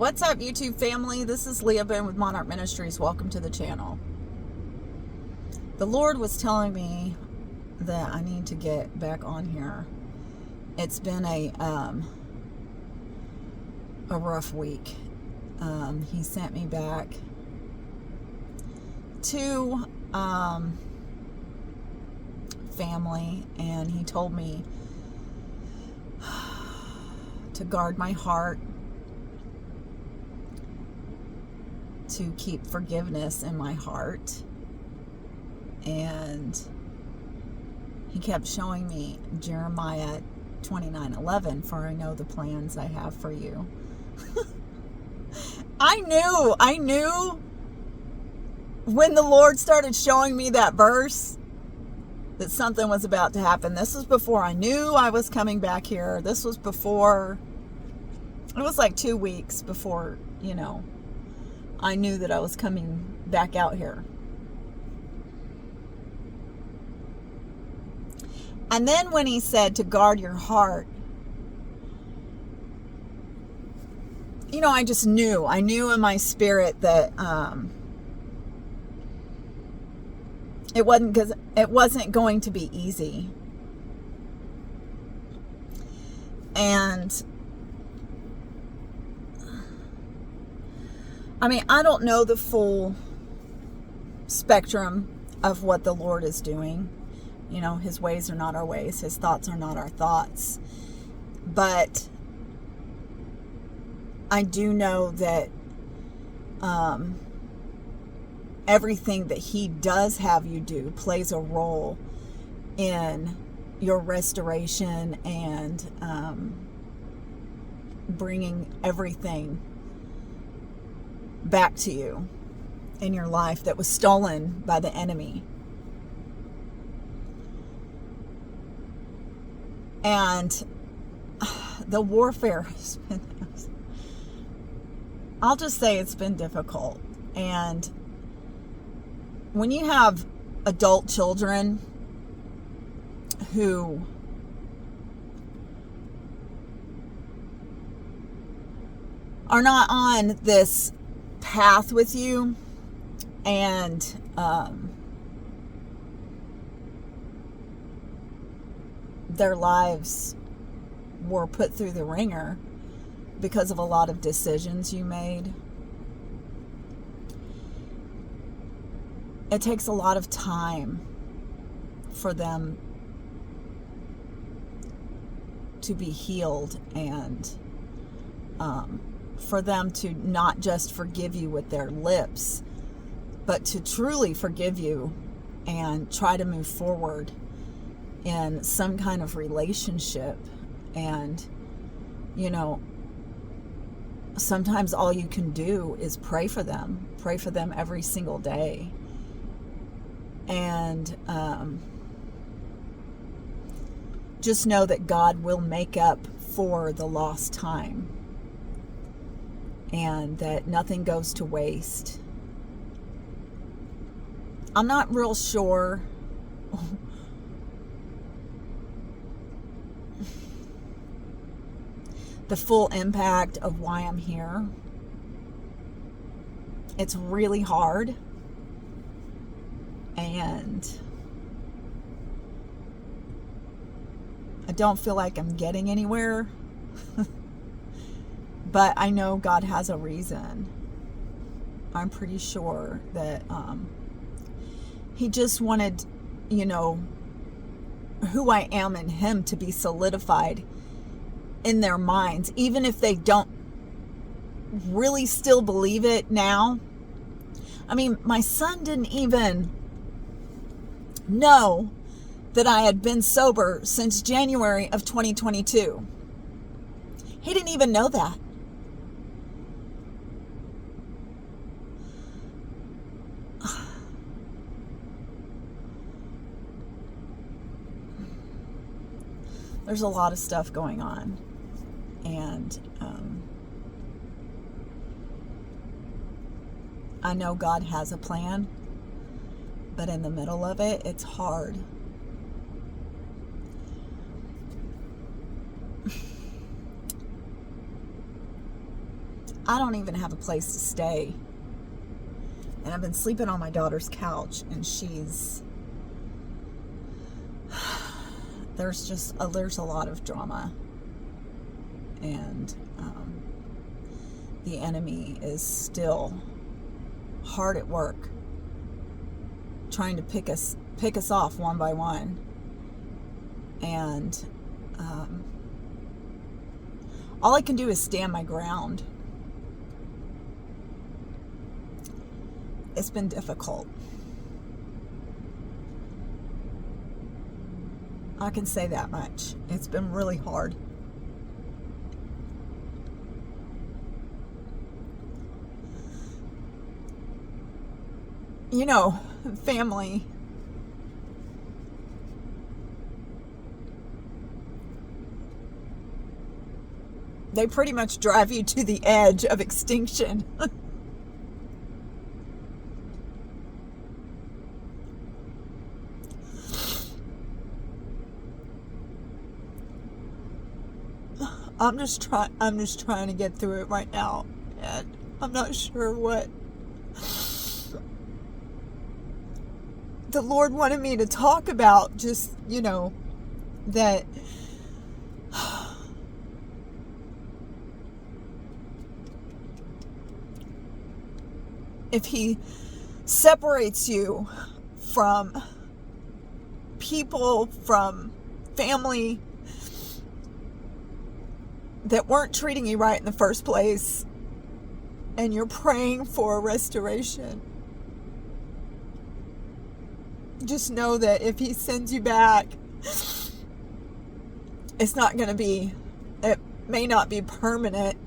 What's up, YouTube family? This is Leah Boone with Monarch Ministries. Welcome to the channel. The Lord was telling me that I need to get back on here. It's been a rough week. He sent me back to family, and he told me to guard my heart, to keep forgiveness in my heart. And he kept showing me Jeremiah 29:11, for I know the plans I have for you. I knew when the Lord started showing me that verse that something was about to happen. This was before I knew I was coming back here. This was before, it was like 2 weeks before, I knew that I was coming back out here. And then when he said to guard your heart, I just knew. I knew in my spirit that it wasn't going to be easy. And I don't know the full spectrum of what the Lord is doing. His ways are not our ways. His thoughts are not our thoughts. But I do know that everything that he does have you do plays a role in your restoration and bringing everything back to you in your life that was stolen by the enemy. And the warfare has been, I'll just say it's been difficult. And when you have adult children who are not on this path with you, and their lives were put through the ringer because of a lot of decisions you made, it takes a lot of time for them to be healed, and for them to not just forgive you with their lips, but to truly forgive you and try to move forward in some kind of relationship. And sometimes all you can do is pray for them every single day. And just know that God will make up for the lost time, and that nothing goes to waste. I'm not real sure the full impact of why I'm here. It's really hard, and I don't feel like I'm getting anywhere. But I know God has a reason. I'm pretty sure that he just wanted, who I am in him to be solidified in their minds, even if they don't really still believe it now. My son didn't even know that I had been sober since January of 2022. He didn't even know that. There's a lot of stuff going on, and I know God has a plan, but in the middle of it, it's hard. I don't even have a place to stay. And I've been sleeping on my daughter's couch, and there's a lot of drama, and the enemy is still hard at work trying to pick us off one by one. And all I can do is stand my ground. It's been difficult. I can say that much. It's been really hard. You know, family. They pretty much drive you to the edge of extinction. I'm just trying to get through it right now, and I'm not sure what the Lord wanted me to talk about. Just, that if He separates you from people, from family that weren't treating you right in the first place, and you're praying for a restoration, just know that if He sends you back, it may not be permanent,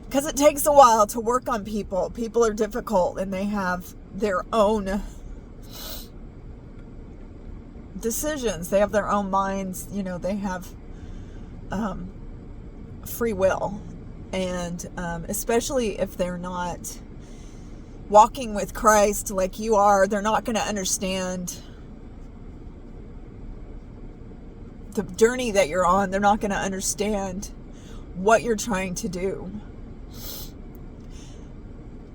because it takes a while to work on people. People are difficult, and they have their own decisions. They have their own minds. They have free will. And especially if they're not walking with Christ like you are, they're not going to understand the journey that you're on. They're not going to understand what you're trying to do.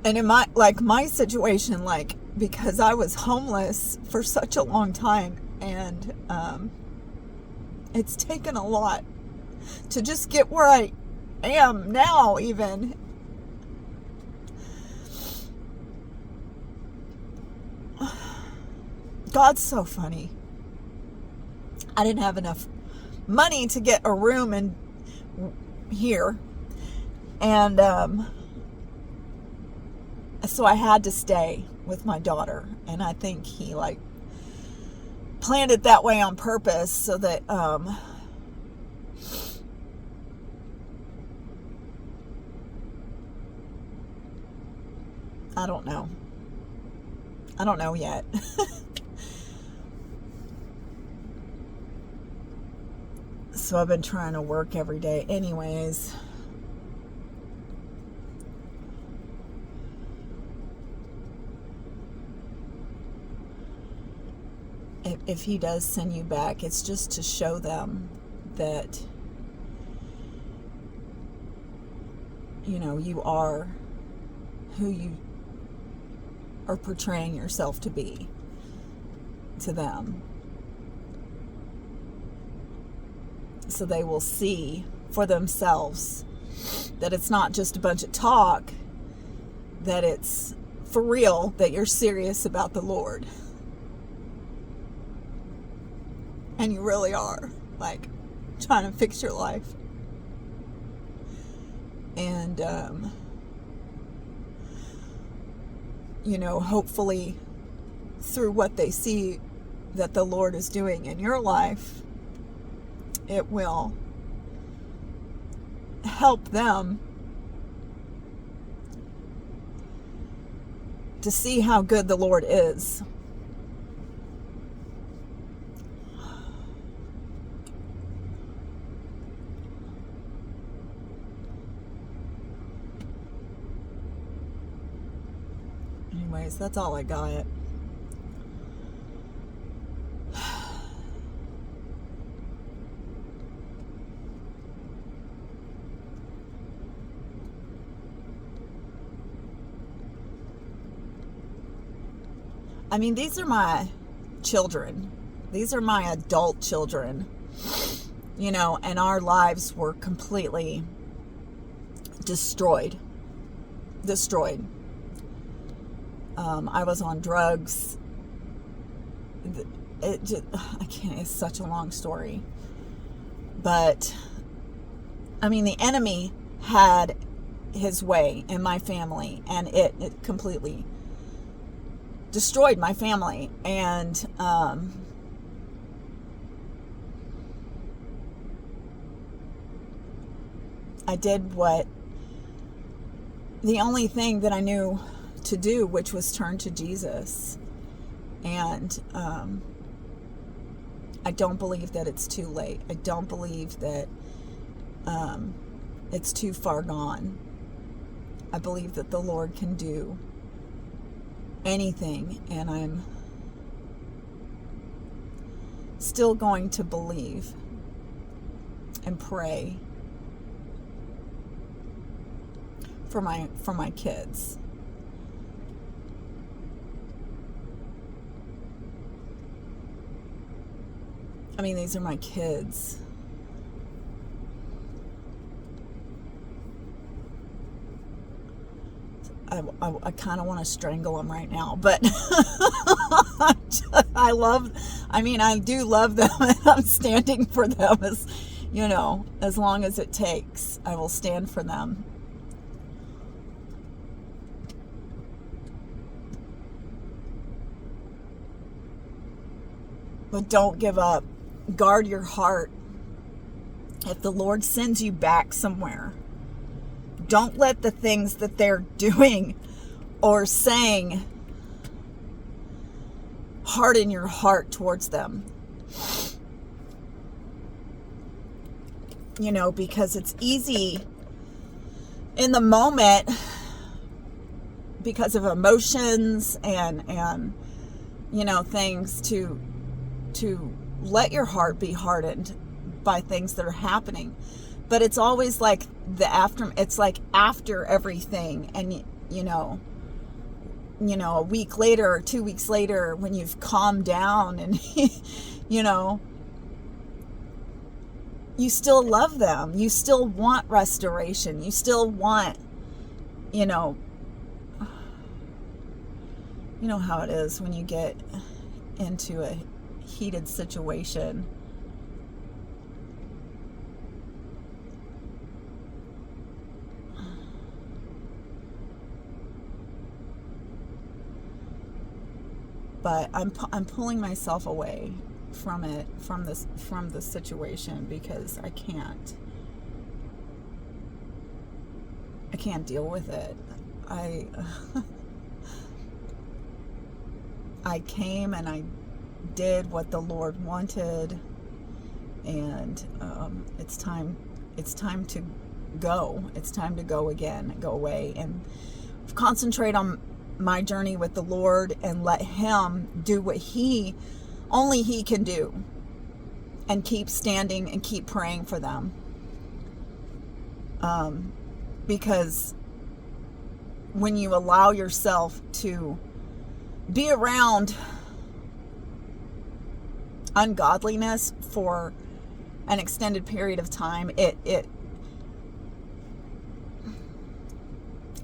And in my situation, because I was homeless for such a long time, and it's taken a lot to just get where I am now, even. God's so funny. I didn't have enough money to get a room in here, and so I had to stay with my daughter, and I think He planned it that way on purpose, so that I don't know yet. So I've been trying to work every day anyways. If He does send you back, it's just to show them that, you are who you are portraying yourself to be to them. So they will see for themselves that it's not just a bunch of talk, that it's for real, that you're serious about the Lord. And you really are, trying to fix your life. And, hopefully through what they see that the Lord is doing in your life, it will help them to see how good the Lord is. Anyways, that's all I got. I mean, these are my children. These are my adult children, you know, and our lives were completely destroyed. I was on drugs. It's such a long story. But, I mean, the enemy had his way in my family, and it completely destroyed my family. And, I did the only thing that I knew to do, which was turn to Jesus. And I don't believe that it's too late. I don't believe that it's too far gone. I believe that the Lord can do anything, and I'm still going to believe and pray for my kids. I mean, these are my kids. I kind of want to strangle them right now, but I do love them, and I'm standing for them as long as it takes. I will stand for them. But don't give up. Guard your heart. If the Lord sends you back somewhere, don't let the things that they're doing or saying harden your heart towards them. You know, because it's easy in the moment, because of emotions and things, to let your heart be hardened by things that are happening. But it's always like it's like after everything, and a week later or 2 weeks later, when you've calmed down and you still love them, you still want restoration, you still want how it is when you get into a heated situation. But I'm pulling myself away from the situation, because I can't deal with it. I came and I did what the Lord wanted, and it's time to go. It's time to go again, go away, and concentrate on my journey with the Lord, and let Him do what only He can do, and keep standing and keep praying for them. Because when you allow yourself to be around ungodliness for an extended period of time,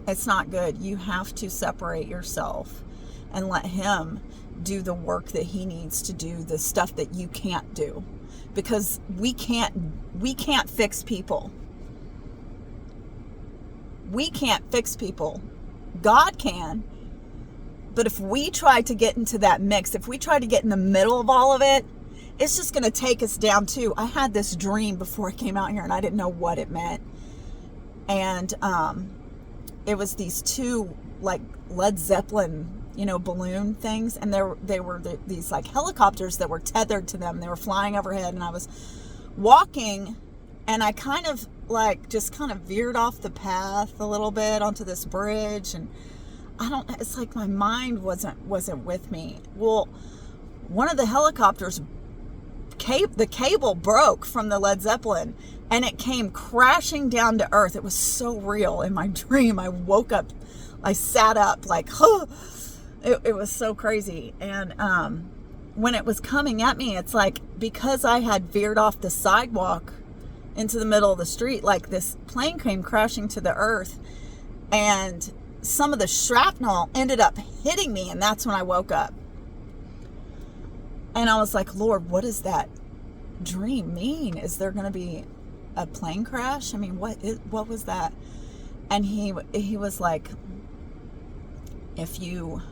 it's not good. You have to separate yourself and let Him do the work that He needs to do, the stuff that you can't do, because we can't fix people. We can't fix people. God can. But if we try to get into that mix, if we try to get in the middle of all of it, it's just going to take us down too. I had this dream before I came out here, and I didn't know what it meant. And it was these two like Led Zeppelin, balloon things, and they were these like helicopters that were tethered to them. They were flying overhead, and I was walking, and I kind of veered off the path a little bit onto this bridge, and it's like my mind wasn't with me. Well, one of the helicopters, the cable broke from the Led Zeppelin, and it came crashing down to earth. It was so real in my dream. I woke up, I sat up like, huh, It was so crazy. And when it was coming at me, it's like, because I had veered off the sidewalk into the middle of the street, like this plane came crashing to the earth, and some of the shrapnel ended up hitting me, and that's when I woke up. And I was like, Lord, what does that dream mean? Is there going to be a plane crash? I mean, what was that? And he was like, if you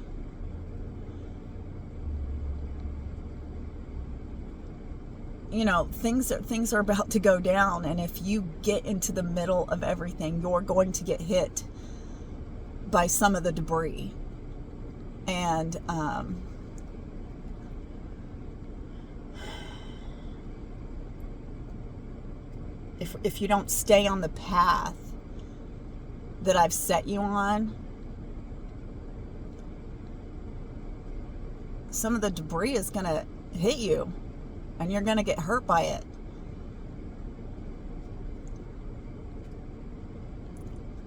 things are about to go down, and if you get into the middle of everything, you're going to get hit by some of the debris. And if you don't stay on the path that I've set you on, some of the debris is going to hit you, and you're going to get hurt by it.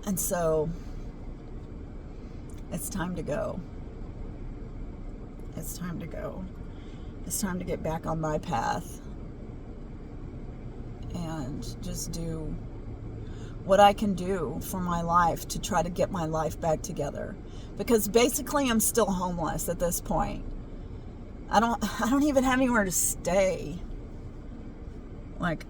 And so it's time to go. It's time to go. It's time to get back on my path and just do what I can do for my life to try to get my life back together. Because basically I'm still homeless at this point. I don't even have anywhere to stay. Like,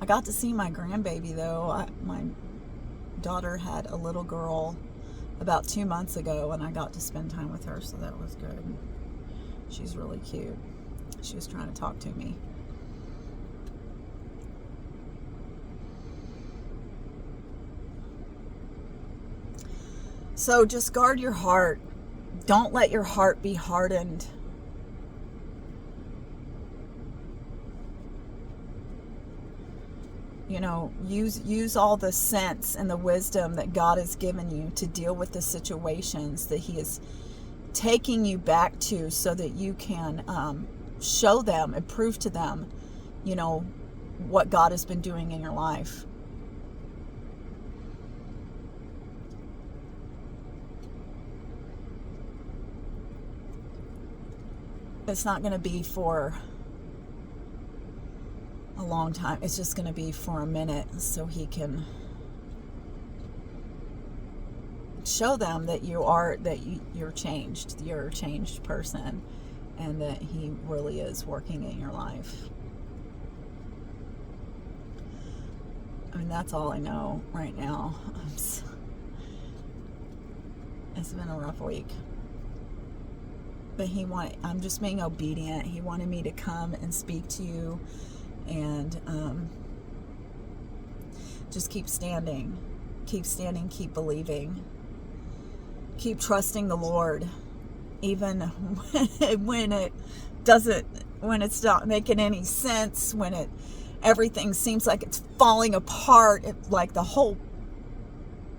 I got to see my grandbaby though. My daughter had a little girl about 2 months ago, and I got to spend time with her, so that was good. She's really cute. She was trying to talk to me. So just guard your heart. Don't let your heart be hardened. Use all the sense and the wisdom that God has given you to deal with the situations that He is taking you back to, so that you can show them and prove to them, what God has been doing in your life. It's not going to be for a long time. It's just going to be for a minute, so He can show them that you're changed. You're a changed person, and that He really is working in your life. I mean, that's all I know right now. It's been a rough week. But I'm just being obedient. He wanted me to come and speak to you, and just keep standing, keep believing, keep trusting the Lord, even when it's not making any sense, when everything seems like it's falling apart, like the whole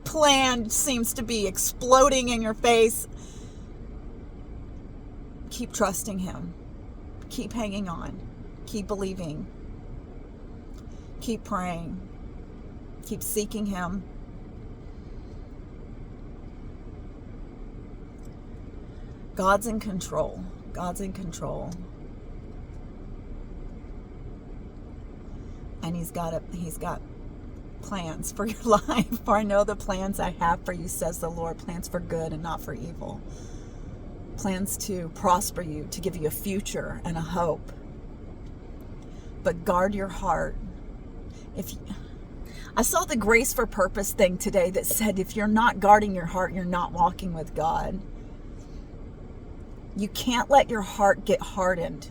plan seems to be exploding in your face. Keep trusting Him. Keep hanging on. Keep believing. Keep praying. Keep seeking Him. God's in control. God's in control. And He's got plans for your life. For I know the plans I have for you, says the Lord, plans for good and not for evil. Plans to prosper you, to give you a future and a hope. But guard your heart. I saw the Grace for Purpose thing today that said, if you're not guarding your heart, you're not walking with God. You can't let your heart get hardened,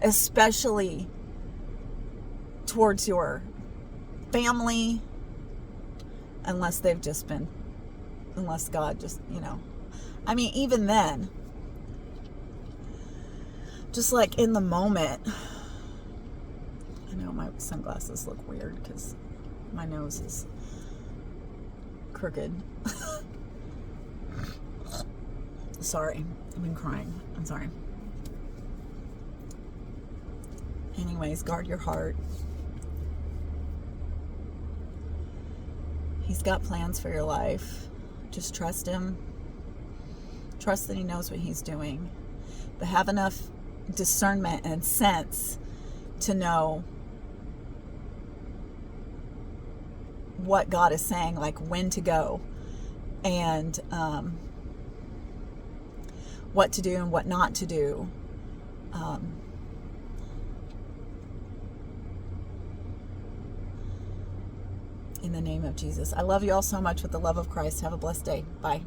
especially towards your family, unless God just, I mean, even then, just like in the moment. I know my sunglasses look weird because my nose is crooked. Sorry, I've been crying. I'm sorry. Anyways, guard your heart. He's got plans for your life. Just trust him. Trust that he knows what he's doing. But have enough discernment and sense to know what God is saying, like when to go, and what to do and what not to do. In the name of Jesus. I love you all so much with the love of Christ. Have a blessed day. Bye.